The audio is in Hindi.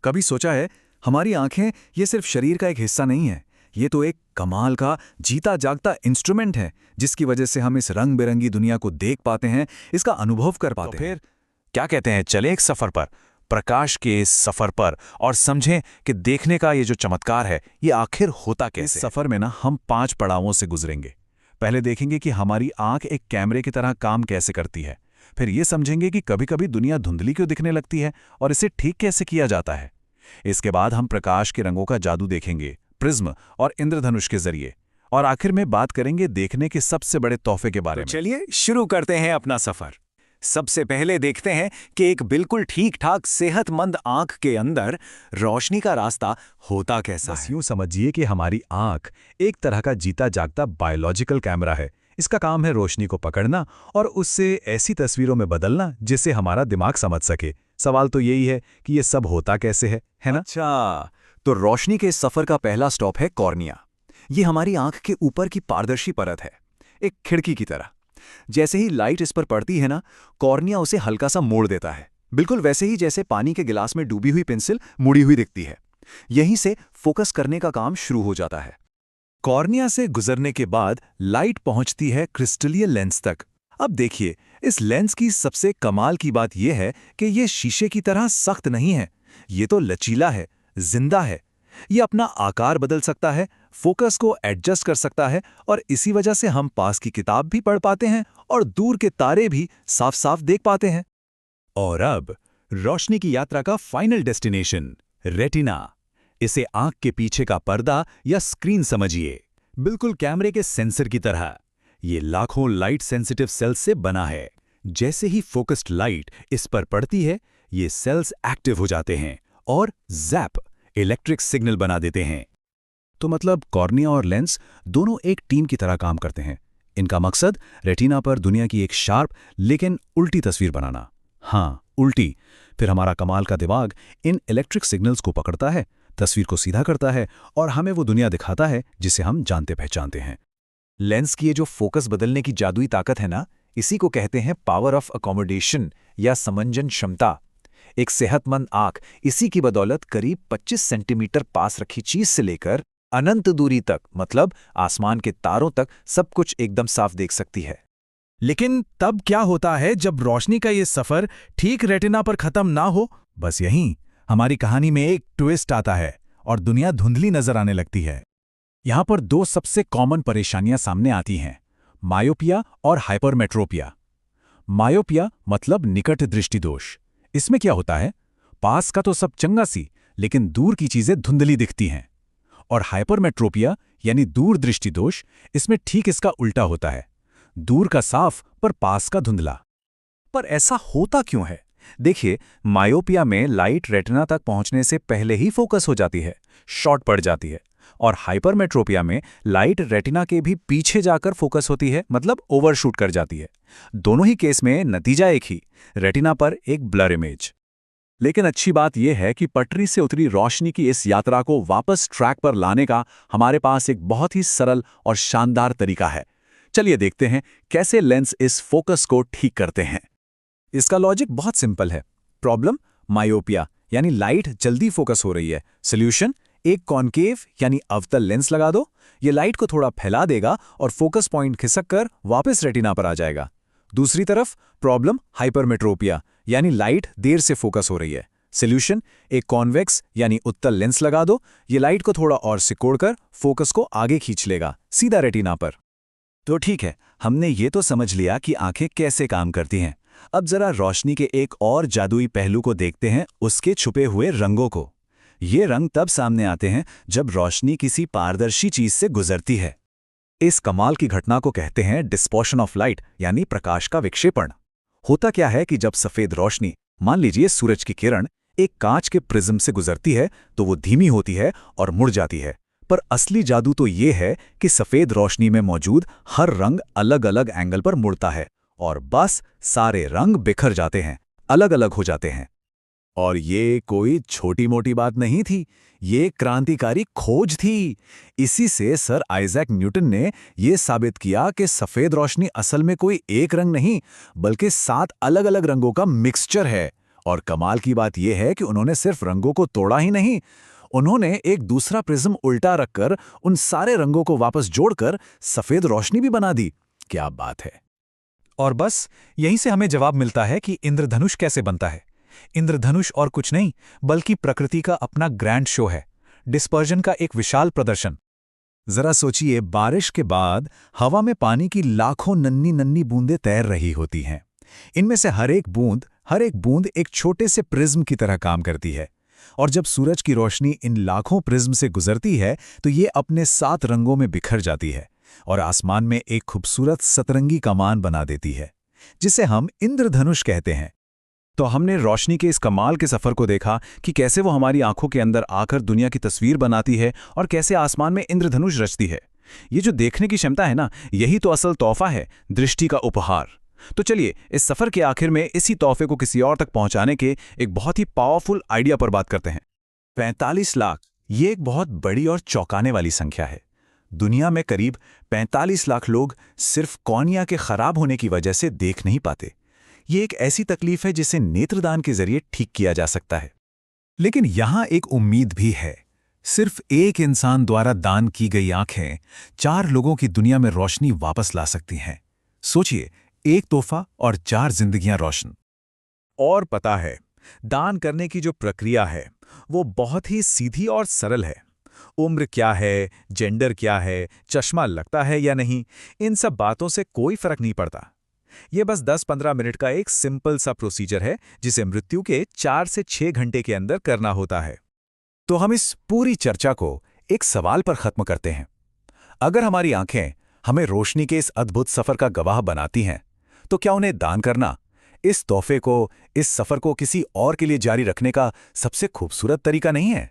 कभी सोचा है, हमारी आंखें ये सिर्फ शरीर का एक हिस्सा नहीं है। ये तो एक कमाल का जीता जागता इंस्ट्रूमेंट है, जिसकी वजह से हम इस रंग बिरंगी दुनिया को देख पाते हैं, इसका अनुभव कर पाते हैं। फिर क्या कहते हैं, चले एक सफर पर, प्रकाश के इस सफर पर, और समझें कि देखने का ये जो चमत्कार है ये आखिर होता इस कैसे। सफर में ना हम 5 पड़ावों से गुजरेंगे। पहले देखेंगे कि हमारी आंख एक कैमरे की तरह काम कैसे करती है। फिर ये समझेंगे कि कभी-कभी दुनिया धुंधली क्यों दिखने लगती है और इसे ठीक कैसे किया जाता है। इसके बाद हम प्रकाश के रंगों का जादू देखेंगे, प्रिज्म और इंद्रधनुष के जरिए। और आखिर में बात करेंगे देखने के सबसे बड़े तोहफे के बारे में। चलिए शुरू करते हैं अपना सफर। सबसे पहले देखते हैं कि एक बिल्कुल ठीक ठाक सेहतमंद आंख के अंदर रोशनी का रास्ता होता कैसा बस है। यूं समझिए कि हमारी आंख एक तरह का जीता जागता बायोलॉजिकल कैमरा है। इसका काम है रोशनी को पकड़ना और उससे ऐसी तस्वीरों में बदलना जिसे हमारा दिमाग समझ सके। सवाल तो यही है कि ये सब होता कैसे है ना? अच्छा, तो रोशनी के इस सफर का पहला स्टॉप है कॉर्निया। ये हमारी आंख के ऊपर की पारदर्शी परत है, एक खिड़की की तरह। जैसे ही लाइट इस पर पड़ती है ना, कॉर्निया उसे हल्का सा मोड़ देता है, बिल्कुल वैसे ही जैसे पानी के गिलास में डूबी हुई पेंसिल मुड़ी हुई दिखती है। यहीं से फोकस करने का काम शुरू हो जाता है। कॉर्निया से गुजरने के बाद लाइट पहुंचती है क्रिस्टलीय लेंस तक। अब देखिए, इस लेंस की सबसे कमाल की बात यह है कि ये शीशे की तरह सख्त नहीं है। ये तो लचीला है, जिंदा है। ये अपना आकार बदल सकता है, फोकस को एडजस्ट कर सकता है, और इसी वजह से हम पास की किताब भी पढ़ पाते हैं और दूर के तारे भी साफ साफ देख पाते हैं। और अब रोशनी की यात्रा का फाइनल डेस्टिनेशन, रेटिना। इसे आंख के पीछे का पर्दा या स्क्रीन समझिए, बिल्कुल कैमरे के सेंसर की तरह। ये लाखों लाइट सेंसिटिव सेल्स से बना है। जैसे ही फोकस्ड लाइट इस पर पड़ती है, ये सेल्स एक्टिव हो जाते हैं और ज़ैप इलेक्ट्रिक सिग्नल बना देते हैं। तो मतलब कॉर्निया और लेंस दोनों एक टीम की तरह काम करते हैं। इनका मकसद रेटिना पर दुनिया की एक शार्प लेकिन उल्टी तस्वीर बनाना। हाँ, उल्टी। फिर हमारा कमाल का दिमाग इन इलेक्ट्रिक सिग्नल्स को पकड़ता है, तस्वीर को सीधा करता है और हमें वो दुनिया दिखाता है जिसे हम जानते पहचानते हैं। लेंस की ये जो फोकस बदलने की जादुई ताकत है ना, इसी को कहते हैं पावर ऑफ अकोमोडेशन या समंजन क्षमता। एक सेहतमंद आंख इसी की बदौलत करीब 25 सेंटीमीटर पास रखी चीज से लेकर अनंत दूरी तक, मतलब आसमान के तारों तक, सब कुछ एकदम साफ देख सकती है। लेकिन तब क्या होता है जब रोशनी का ये सफर ठीक रेटिना पर खत्म ना हो? बस यहीं हमारी कहानी में एक ट्विस्ट आता है और दुनिया धुंधली नजर आने लगती है। यहां पर 2 सबसे कॉमन परेशानियां सामने आती हैं, मायोपिया और हाइपरमेट्रोपिया। मायोपिया मतलब निकट दृष्टि दोष। इसमें क्या होता है, पास का तो सब चंगा सी, लेकिन दूर की चीजें धुंधली दिखती हैं। और हाइपरमेट्रोपिया यानी दूर दृष्टि दोष, इसमें ठीक इसका उल्टा होता है, दूर का साफ पर पास का धुंधला। पर ऐसा होता क्यों है? देखिए, मायोपिया में लाइट रेटिना तक पहुंचने से पहले ही फोकस हो जाती है, शॉर्ट पड़ जाती है। और हाइपरमेट्रोपिया में लाइट रेटिना के भी पीछे जाकर फोकस होती है, मतलब ओवरशूट कर जाती है। दोनों ही केस में नतीजा एक ही, रेटिना पर एक ब्लर इमेज। लेकिन अच्छी बात यह है कि पटरी से उतरी रोशनी की इस यात्रा को वापस ट्रैक पर लाने का हमारे पास एक बहुत ही सरल और शानदार तरीका है। चलिए देखते हैं कैसे लेंस इस फोकस को ठीक करते हैं। इसका लॉजिक बहुत सिंपल है। प्रॉब्लम मायोपिया यानी लाइट जल्दी फोकस हो रही है। सॉल्यूशन, एक कॉन्केव यानी अवतल लेंस लगा दो। ये लाइट को थोड़ा फैला देगा और फोकस पॉइंट खिसक कर वापस रेटिना पर आ जाएगा। दूसरी तरफ प्रॉब्लम हाइपरमेट्रोपिया यानी लाइट देर से फोकस हो रही है। सॉल्यूशन, एक कॉन्वेक्स यानी उत्तल लेंस लगा दो। ये लाइट को थोड़ा और सिकोड़कर फोकस को आगे खींच लेगा, सीधा रेटिना पर। तो ठीक है, हमने ये तो समझ लिया कि आंखें कैसे काम करती हैं। अब जरा रोशनी के एक और जादुई पहलू को देखते हैं, उसके छुपे हुए रंगों को। ये रंग तब सामने आते हैं जब रोशनी किसी पारदर्शी चीज से गुजरती है। इस कमाल की घटना को कहते हैं डिस्पर्शन ऑफ लाइट यानी प्रकाश का विक्षेपण। होता क्या है कि जब सफेद रोशनी, मान लीजिए सूरज की किरण, एक कांच के प्रिज्म से गुजरती है तो वो धीमी होती है और मुड़ जाती है। पर असली जादू तो ये है कि सफेद रोशनी में मौजूद हर रंग अलग अलग एंगल पर मुड़ता है और बस सारे रंग बिखर जाते हैं, अलग अलग हो जाते हैं। और ये कोई छोटी मोटी बात नहीं थी, ये क्रांतिकारी खोज थी। इसी से सर आइजैक न्यूटन ने ये साबित किया कि सफेद रोशनी असल में कोई एक रंग नहीं, बल्कि 7 अलग अलग रंगों का मिक्सचर है। और कमाल की बात यह है कि उन्होंने सिर्फ रंगों को तोड़ा ही नहीं, उन्होंने एक दूसरा प्रिज्म उल्टा रखकर उन सारे रंगों को वापस जोड़कर सफेद रोशनी भी बना दी। क्या बात है। और बस यहीं से हमें जवाब मिलता है कि इंद्रधनुष कैसे बनता है। इंद्रधनुष और कुछ नहीं बल्कि प्रकृति का अपना ग्रैंड शो है, डिस्पर्जन का एक विशाल प्रदर्शन। जरा सोचिए, बारिश के बाद हवा में पानी की लाखों नन्ही नन्ही बूंदें तैर रही होती हैं। इनमें से हर एक बूंद एक छोटे से प्रिज्म की तरह काम करती है, और जब सूरज की रोशनी इन लाखों प्रिज्म से गुजरती है तो ये अपने 7 रंगों में बिखर जाती है और आसमान में एक खूबसूरत सतरंगी कमान बना देती है, जिसे हम इंद्रधनुष कहते हैं। तो हमने रोशनी के इस कमाल के सफ़र को देखा कि कैसे वो हमारी आंखों के अंदर आकर दुनिया की तस्वीर बनाती है और कैसे आसमान में इंद्रधनुष रचती है। ये जो देखने की क्षमता है ना, यही तो असल तोहफा है, दृष्टि का उपहार। तो चलिए इस सफ़र के आखिर में इसी तोहफे को किसी और तक पहुंचाने के एक बहुत ही पावरफुल आइडिया पर बात करते हैं। 45 लाख, ये एक बहुत बड़ी और चौंकाने वाली संख्या है। दुनिया में करीब 45 लाख लोग सिर्फ कॉर्निया के खराब होने की वजह से देख नहीं पाते। ये एक ऐसी तकलीफ है जिसे नेत्रदान के जरिए ठीक किया जा सकता है। लेकिन यहां एक उम्मीद भी है। सिर्फ एक इंसान द्वारा दान की गई आंखें 4 लोगों की दुनिया में रोशनी वापस ला सकती हैं। सोचिए, एक तोहफा और 4 जिंदगियां रोशन। और पता है, दान करने की जो प्रक्रिया है वो बहुत ही सीधी और सरल है। उम्र क्या है, जेंडर क्या है, चश्मा लगता है या नहीं, इन सब बातों से कोई फर्क नहीं पड़ता। ये बस 10-15 मिनट का एक सिंपल सा प्रोसीजर है जिसे मृत्यु के 4 से 6 घंटे के अंदर करना होता है। तो हम इस पूरी चर्चा को एक सवाल पर खत्म करते हैं। अगर हमारी आंखें हमें रोशनी के इस अद्भुत सफर का गवाह बनाती हैं, तो क्या उन्हें दान करना, इस तोहफे को, इस सफर को किसी और के लिए जारी रखने का सबसे खूबसूरत तरीका नहीं है?